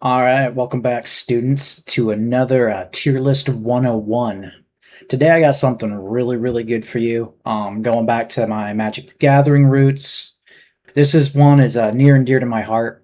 All right, welcome back, students, to another Tier List 101. Today I got something really good for you. Going back to my Magic the Gathering roots. This is near and dear to my heart.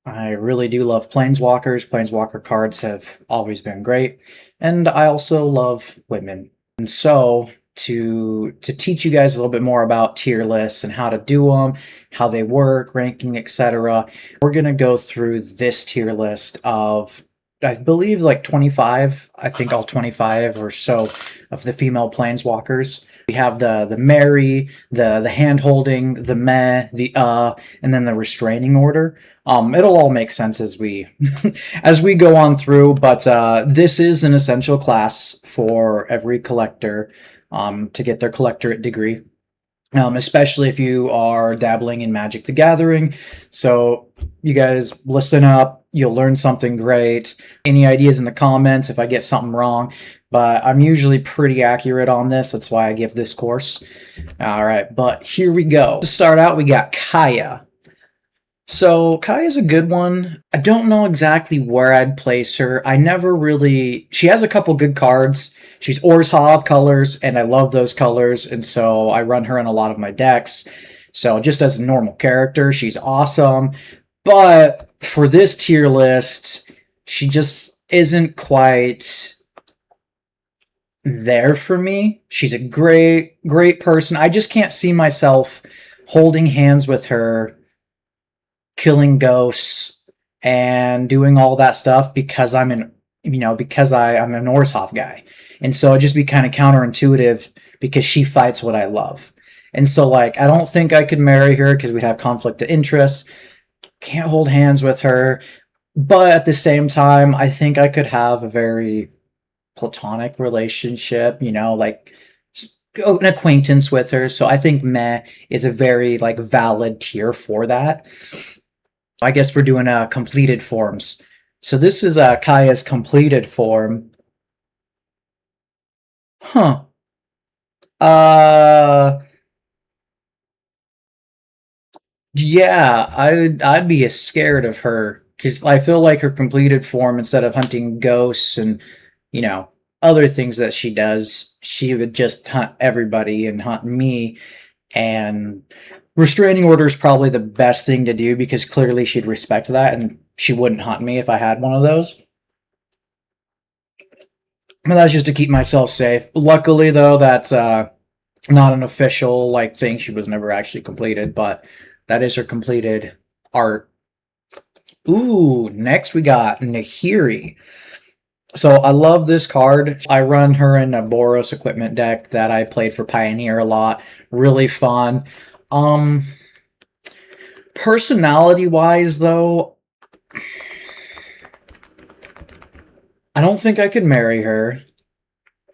I really do love Planeswalkers. Planeswalker cards have always been great, and I also love women. And so, to teach you guys a little bit more about tier lists and how to do them, how they work, ranking, etc., we're gonna go through this tier list of, I believe, like 25. I think all 25 or so of the female planeswalkers. We have the Mary, the hand holding, the meh, and then the restraining order. It'll all make sense as we as we go on through, but this is an essential class for every collector to get their collectorate degree, especially if you are dabbling in Magic the Gathering. So you guys listen up. You'll learn something great. Any ideas in the comments if I get something wrong, but I'm usually pretty accurate on this. That's why I give this course. All right, but here we go. To start out, we got Kaya. So Kaya's a good one. I don't know exactly where I'd place her. She has a couple good cards. She's Orzhov colors, and I love those colors, and so I run her in a lot of my decks. So just as a normal character, she's awesome. But for this tier list, she just isn't quite there for me. She's a great person. I just can't see myself holding hands with her, killing ghosts and doing all that stuff because I'm an Orzhov guy. And so it'd just be kind of counterintuitive because she fights what I love. And so, like, I don't think I could marry her because we'd have conflict of interest. Can't hold hands with her. But at the same time, I think I could have a very platonic relationship, like an acquaintance with her. So I think meh is a very, like, valid tier for that. I guess we're doing completed forms. So this is Kaya's completed form. Huh. Yeah, I'd be scared of her because I feel like her completed form, instead of hunting ghosts and other things that she does, she would just hunt everybody and hunt me. And restraining order is probably the best thing to do because clearly she'd respect that and she wouldn't hunt me if I had one of those. But that's just to keep myself safe. Luckily, though, that's not an official thing. She was never actually completed, but that is her completed art. Ooh, next we got Nahiri. So I love this card. I run her in a Boros equipment deck that I played for Pioneer a lot. Really fun. Personality-wise, though, I don't think I could marry her.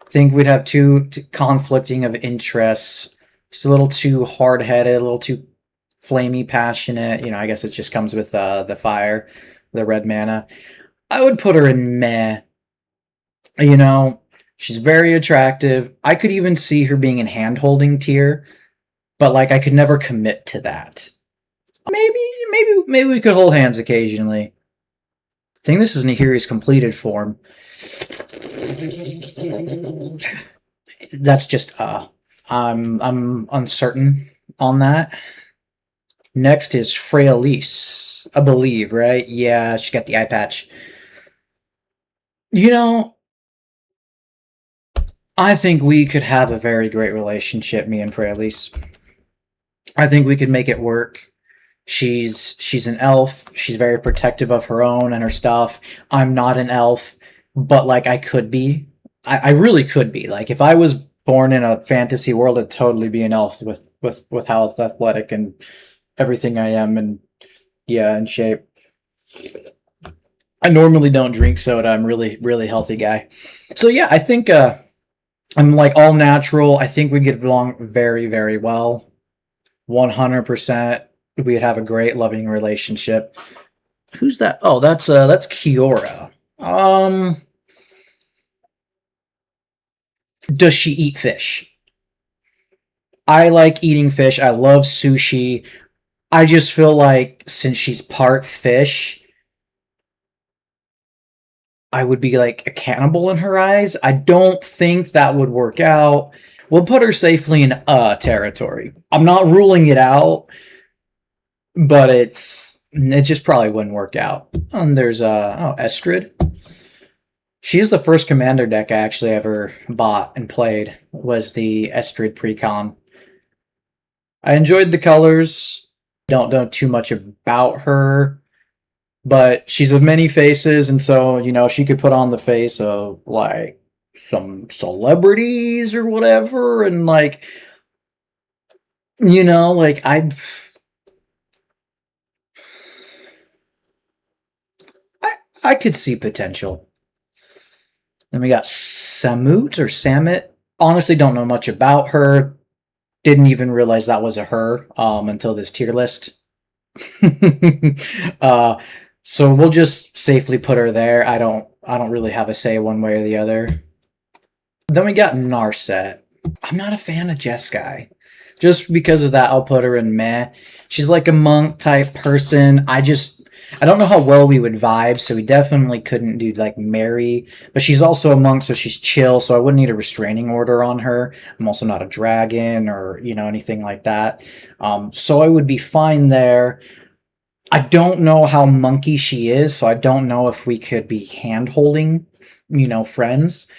I think we'd have too conflicting of interests. She's a little too hard-headed, a little too flamey, passionate. I guess it just comes with the fire, the red mana. I would put her in meh. She's very attractive. I could even see her being in hand-holding tier, but I could never commit to that. Maybe we could hold hands occasionally. I think this is Nahiri's completed form. That's just I'm uncertain on that. Next is Freyalise, I believe, right? Yeah, she got the eye patch. I think we could have a very great relationship, me and Freyalise. I think we could make it work. She's an elf. She's very protective of her own and her stuff. I'm not an elf, but I could be. I really could be. If I was born in a fantasy world, I'd totally be an elf with how it's athletic and everything I am, and yeah, in shape. I normally don't drink soda. I'm really healthy guy. So yeah, I think I'm all natural. I think we get along very well. 100%. We'd have a great loving relationship. Who's that? Oh, that's Kiora. Does she eat fish? I like eating fish. I love sushi. I just feel like since she's part fish, I would be like a cannibal in her eyes. I don't think that would work out. We'll put her safely in territory. I'm not ruling it out, but it just probably wouldn't work out. And there's Estrid. She is the first commander deck I actually ever bought and played, was the Estrid Precon. I enjoyed the colors. Don't know too much about her, but she's of many faces, and so, you know, she could put on the face of like some celebrities or whatever, and like, you know, like I could see potential. Then we got Samut or Samit. Honestly, don't know much about her. Didn't even realize that was a her until this tier list. uh, so we'll just safely put her there. I don't really have a say one way or the other. Then we got Narset. I'm not a fan of Jeskai. Just because of that, I'll put her in meh. She's like a monk type person. I don't know how well we would vibe, so we definitely couldn't do like Mary. But she's also a monk, so she's chill, so I wouldn't need a restraining order on her. I'm also not a dragon or, you know, anything like that. So I would be fine there. I don't know how monkey she is, so I don't know if we could be hand-holding, you know, friends.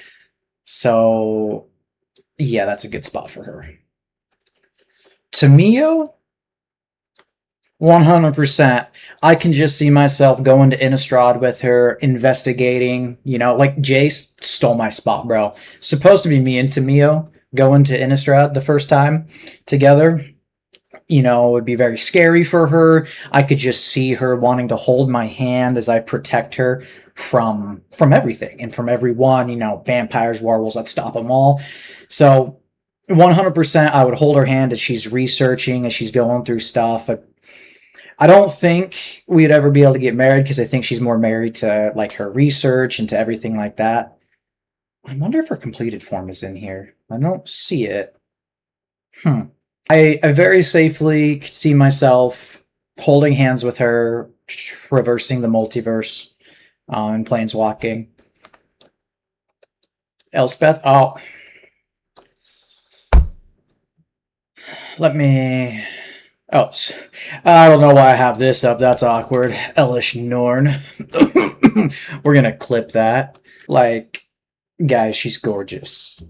So yeah, that's a good spot for her. Tamio, 100%. I can just see myself going to Innistrad with her, investigating, you know, like Jace stole my spot, bro. Supposed to be me and Tamio going to Innistrad the first time together. You know, it would be very scary for her. I could just see her wanting to hold my hand as I protect her from everything and from everyone, you know, vampires, werewolves, I'd stop them all. So 100% I would hold her hand as she's researching, as she's going through stuff. I don't think we'd ever be able to get married because I think she's more married to like her research and to everything like that. I wonder if her completed form is in here. I don't see it. I very safely could see myself holding hands with her, traversing the multiverse, and planeswalking. Elspeth, oh, let me. Oh, I don't know why I have this up. That's awkward. Elish Norn. We're gonna clip that. Like, guys, she's gorgeous.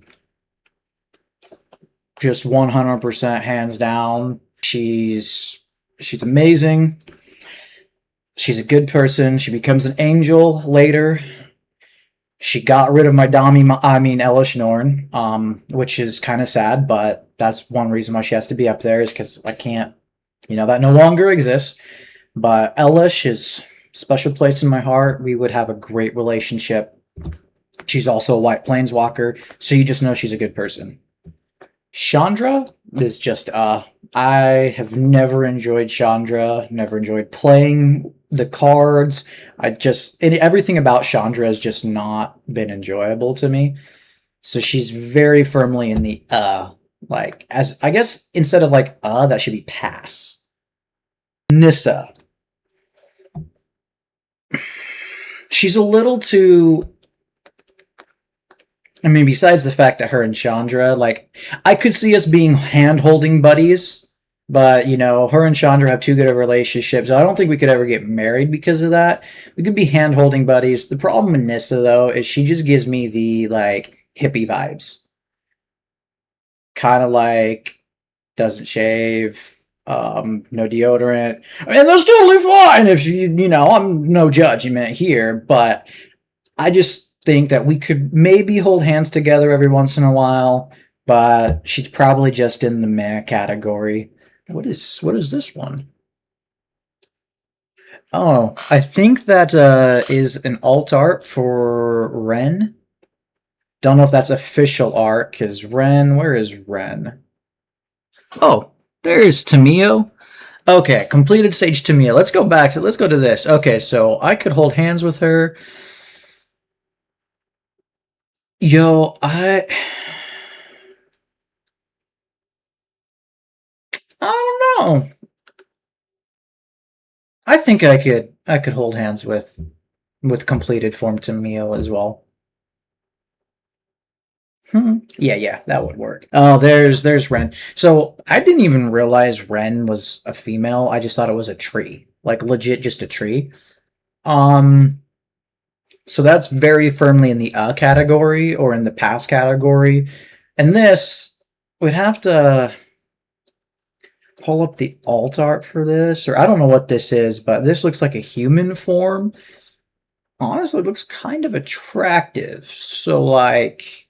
Just 100% hands down. She's amazing. She's a good person. She becomes an angel later. She got rid of my Elish Norn, which is kind of sad, but that's one reason why she has to be up there, is because I can't, you know, that no longer exists. But Elish is a special place in my heart. We would have a great relationship. She's also a white planeswalker, so you just know she's a good person. Chandra is just, I have never enjoyed Chandra, never enjoyed playing the cards. Everything about Chandra has just not been enjoyable to me. So she's very firmly in the, like, as, I guess, instead of like, that should be pass. Nissa. She's a little too, I mean, besides the fact that her and Chandra, like, I could see us being hand-holding buddies, but, you know, her and Chandra have too good of relationships. So I don't think we could ever get married because of that. We could be hand-holding buddies. The problem with Nissa, though, is she just gives me the, like, hippie vibes. Kind of like, doesn't shave, no deodorant. I mean, that's totally fine if you know, I'm no judgment here, but I just think that we could maybe hold hands together every once in a while, but she's probably just in the meh category. What is this one? Oh, I think that is an alt art for Ren. Don't know if that's official art, because Ren, where is Ren? Oh, there's Tamio. Okay, completed Sage Tamio. Let's go to this. Okay, so I could hold hands with her. Yo, I don't know. I think I could hold hands with with completed form to Mio as well. Yeah, that would work. Oh, there's Ren. So I didn't even realize Ren was a female. I just thought it was a tree, like legit just a tree. Um, so that's very firmly in the category or in the pass category. And this, we'd have to pull up the alt art for this, or I don't know what this is, but this looks like a human form. Honestly, it looks kind of attractive. So like,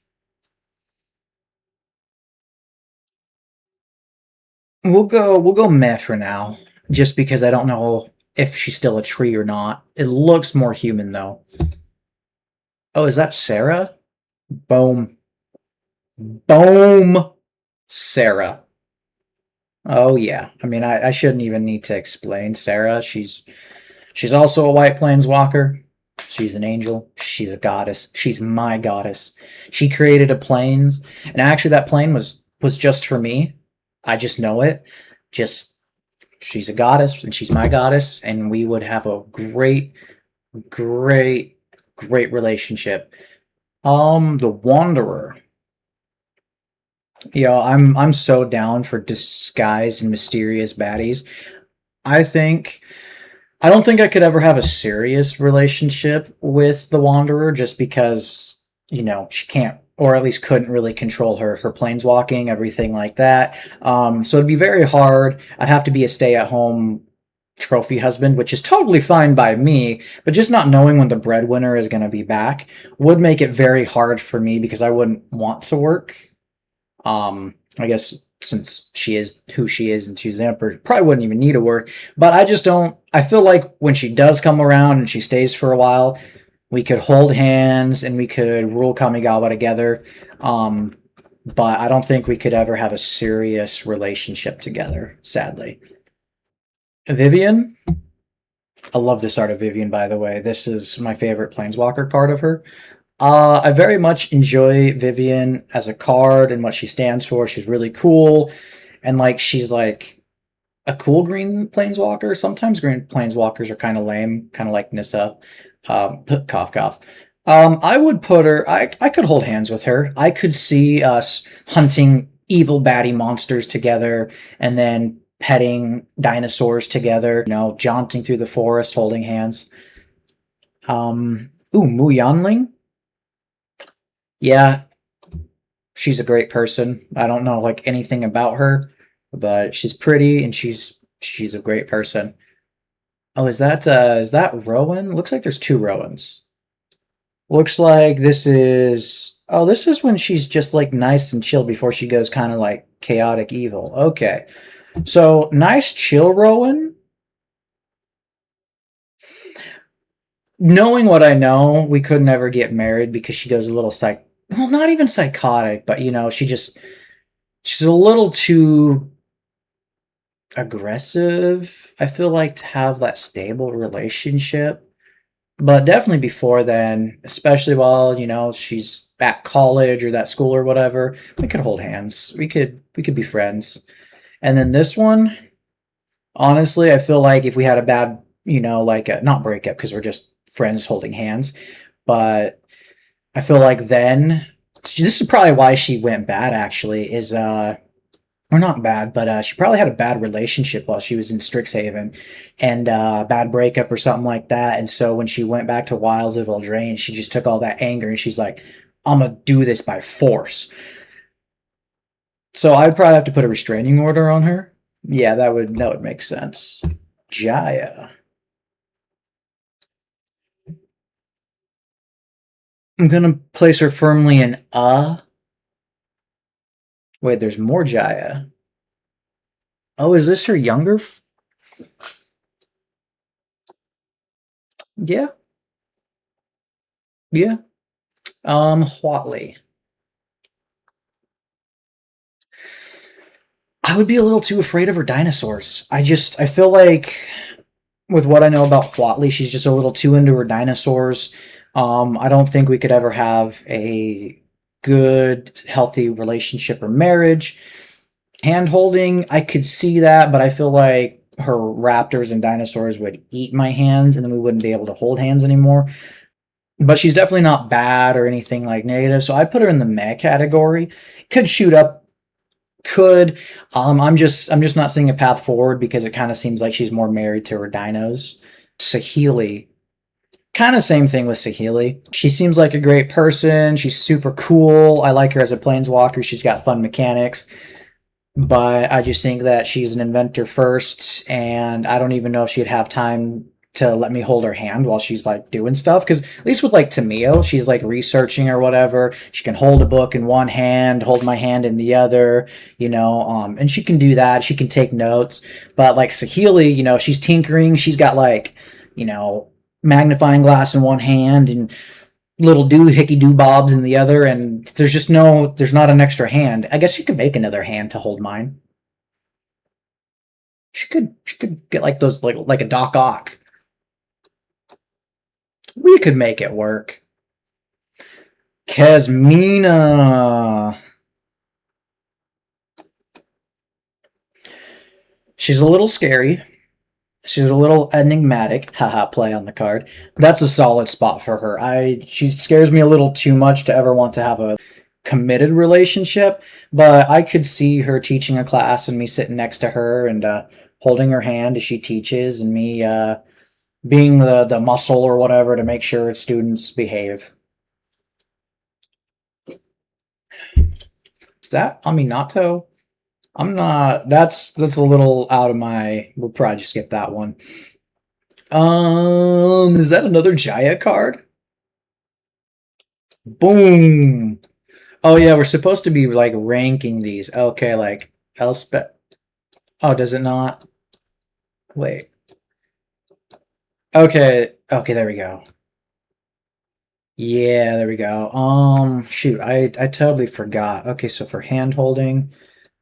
we'll go meh for now, just because I don't know if she's still a tree or not. It looks more human though. Oh, is that Sarah? Boom. Boom. Sarah. Oh yeah. I mean, I shouldn't even need to explain Sarah. She's also a white planeswalker. She's an angel. She's a goddess. She's my goddess. She created a planes, and actually that plane was just for me. I just know it. Just she's a goddess and she's my goddess, and we would have a great, great, great relationship. The Wanderer. Yeah, I'm so down for disguised and mysterious baddies. I think I don't think I could ever have a serious relationship with the Wanderer just because, she can't or at least couldn't really control her planeswalking, everything like that. So it'd be very hard. I'd have to be a stay-at-home trophy husband, which is totally fine by me, but just not knowing when the breadwinner is going to be back would make it very hard for me because I wouldn't want to work. I guess since she is who she is and she's an emperor, probably wouldn't even need to work. But I just don't. I feel like when she does come around and she stays for a while, we could hold hands and we could rule Kamigawa together. But I don't think we could ever have a serious relationship together, sadly. Vivian, I love this art of Vivian, by the way. This is my favorite Planeswalker card of her. I very much enjoy Vivian as a card and what she stands for. She's really cool, and like she's like a cool green planeswalker. Sometimes green planeswalkers are kind of lame, kind of like Nissa. Cough, cough. I would put her. I could hold hands with her. I could see us hunting evil baddie monsters together, and then petting dinosaurs together. Jaunting through the forest, holding hands. Mu Yanling. Yeah, she's a great person. I don't know like anything about her, but she's pretty and she's a great person. Oh, is that Rowan? Looks like there's two Rowans. Looks like this is when she's just like nice and chill before she goes kind of like chaotic evil. Okay. So nice chill Rowan. Knowing what I know, we could never get married because she goes a little well, not even psychotic, but she's a little too aggressive. I feel like to have that stable relationship. But definitely before then, especially while, she's at college or that school or whatever, we could hold hands. We could be friends. And then this one, honestly, I feel like if we had a bad, like not breakup because we're just friends holding hands, but I feel like then this is probably why she went bad actually is or not bad, but she probably had a bad relationship while she was in Strixhaven and bad breakup or something like that. And so when she went back to Wilds of Eldraine, she just took all that anger and she's like, I'm gonna do this by force. So I'd probably have to put a restraining order on her. Yeah, that would make sense. Jaya. I'm gonna place her firmly in Wait, there's more Jaya. Oh, is this her younger? Yeah, yeah. Huatley. I would be a little too afraid of her dinosaurs. I feel like with what I know about Huatley, she's just a little too into her dinosaurs. I don't think we could ever have a good, healthy relationship or marriage. Hand holding, I could see that, but I feel like her raptors and dinosaurs would eat my hands, and then we wouldn't be able to hold hands anymore. But she's definitely not bad or anything like negative, so I put her in the meh category. Could shoot up, could. I'm just not seeing a path forward because it kind of seems like she's more married to her dinos. Saheeli, kind of same thing with Saheeli. She seems like a great person. She's super cool. I like her as a planeswalker. She's got fun mechanics. But I just think that she's an inventor first, and I don't even know if she'd have time to let me hold her hand while she's like doing stuff. Because at least with like Tamio, she's like researching or whatever. She can hold a book in one hand, hold my hand in the other, and she can do that. She can take notes. But like Saheeli, she's tinkering. She's got like, you know, magnifying glass in one hand and little doohickey doo bobs in the other, and there's not an extra hand. I guess you could make another hand to hold mine. She could get like those like a Doc Ock. We could make it work. Kesmina. She's a little scary. She's a little enigmatic. Haha, play on the card. That's a solid spot for her. She scares me a little too much to ever want to have a committed relationship, but I could see her teaching a class and me sitting next to her and holding her hand as she teaches, and me being the muscle or whatever to make sure students behave. Is that Aminato? I'm not. That's a little out of my. We'll probably just skip that one. Is that another Jaya card? Boom. Oh yeah, we're supposed to be like ranking these. Okay, like Elspeth. Oh, does it not? Wait. Okay, there we go. Yeah, there we go. Shoot, I totally forgot. Okay, so for hand holding,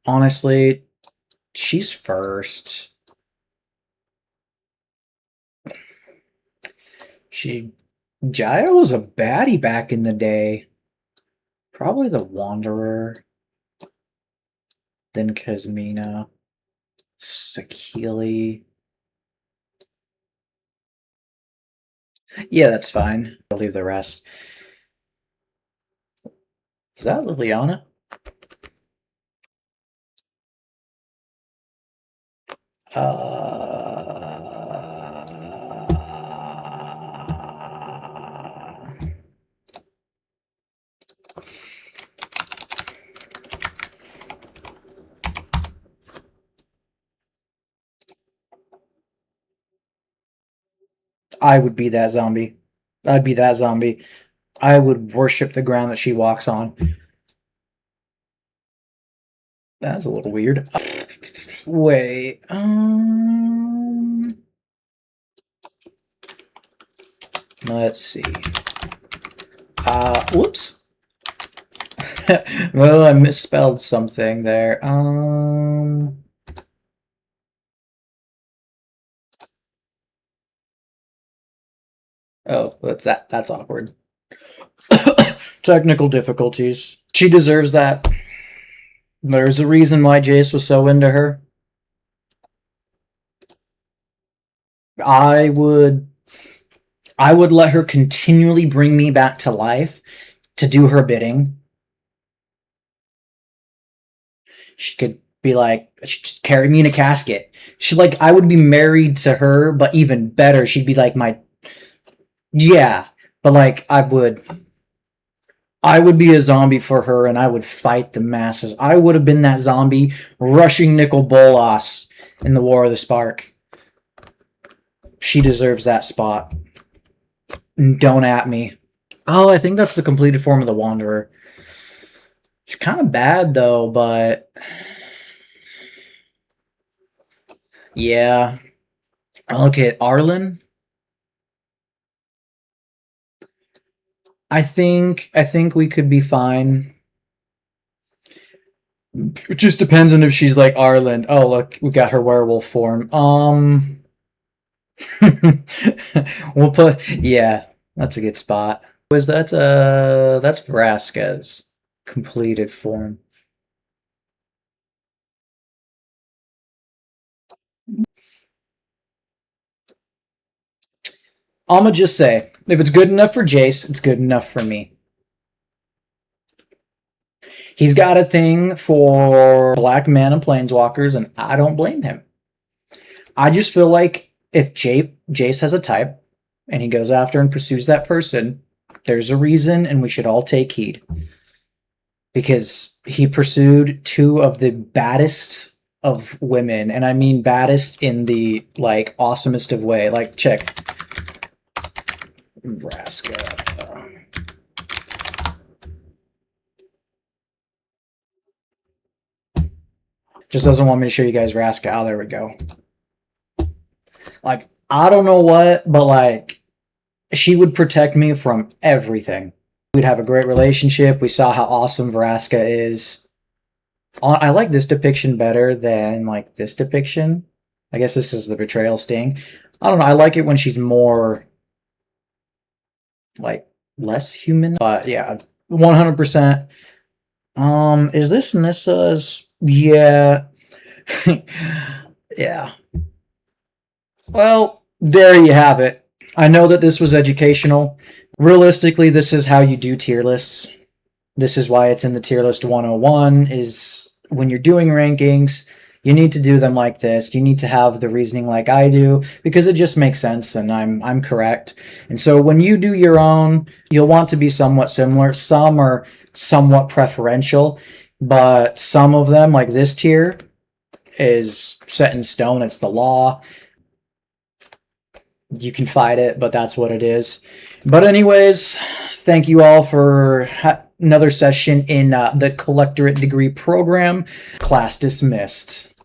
honestly, she's first. She Jaya was a baddie back in the day. Probably the Wanderer, then Kasmina, Sakili. Yeah, that's fine. I'll leave the rest. Is that Liliana? I would be that zombie. I'd be that zombie. I would worship the ground that she walks on. That's a little weird. Wait. Let's see. Whoops. Well, I misspelled something there. Oh, that's awkward. Technical difficulties. She deserves that. There's a reason why Jace was so into her. I would let her continually bring me back to life to do her bidding. She could be like, she'd just carry me in a casket. I would be married to her, but even better, she'd be like my, yeah, but like I would be a zombie for her, and I would fight the masses. I would have been that zombie rushing Nicol Bolas in the War of the Spark. She deserves that spot. Don't at me. Oh, I think that's the completed form of the Wanderer. She's kind of bad, though, but yeah. Okay, Arlen. I think we could be fine. It just depends on if she's like Arlen. Oh, look, we got her werewolf form. We'll put, yeah, that's a good spot. Was that that's Vraska's completed form. I'ma just say, if it's good enough for Jace, it's good enough for me. He's got a thing for black men and planeswalkers, and I don't blame him. I just feel like if Jace has a type, and he goes after and pursues that person, there's a reason, and we should all take heed. Because he pursued two of the baddest of women, and I mean baddest in the, like, awesomest of way. Like, check. Vraska. Just doesn't want me to show you guys Vraska. Oh, there we go. Like, I don't know what, but, like, she would protect me from everything. We'd have a great relationship. We saw how awesome Vraska is. I like this depiction better than, like, this depiction. I guess this is the Betrayal Sting. I don't know. I like it when she's more, like, less human. But, yeah, 100%. Is this Nissa's? Yeah. Yeah. Well, there you have it. I know that this was educational. Realistically, this is how you do tier lists. This is why it's in the tier list 101, is when you're doing rankings, you need to do them like this. You need to have the reasoning like I do, because it just makes sense, and I'm correct. And so when you do your own, you'll want to be somewhat similar. Some are somewhat preferential, but some of them, like this tier, is set in stone. It's the law. You can fight it, but that's what it is. But anyways, thank you all for another session in the Collectorate Degree program. Class dismissed.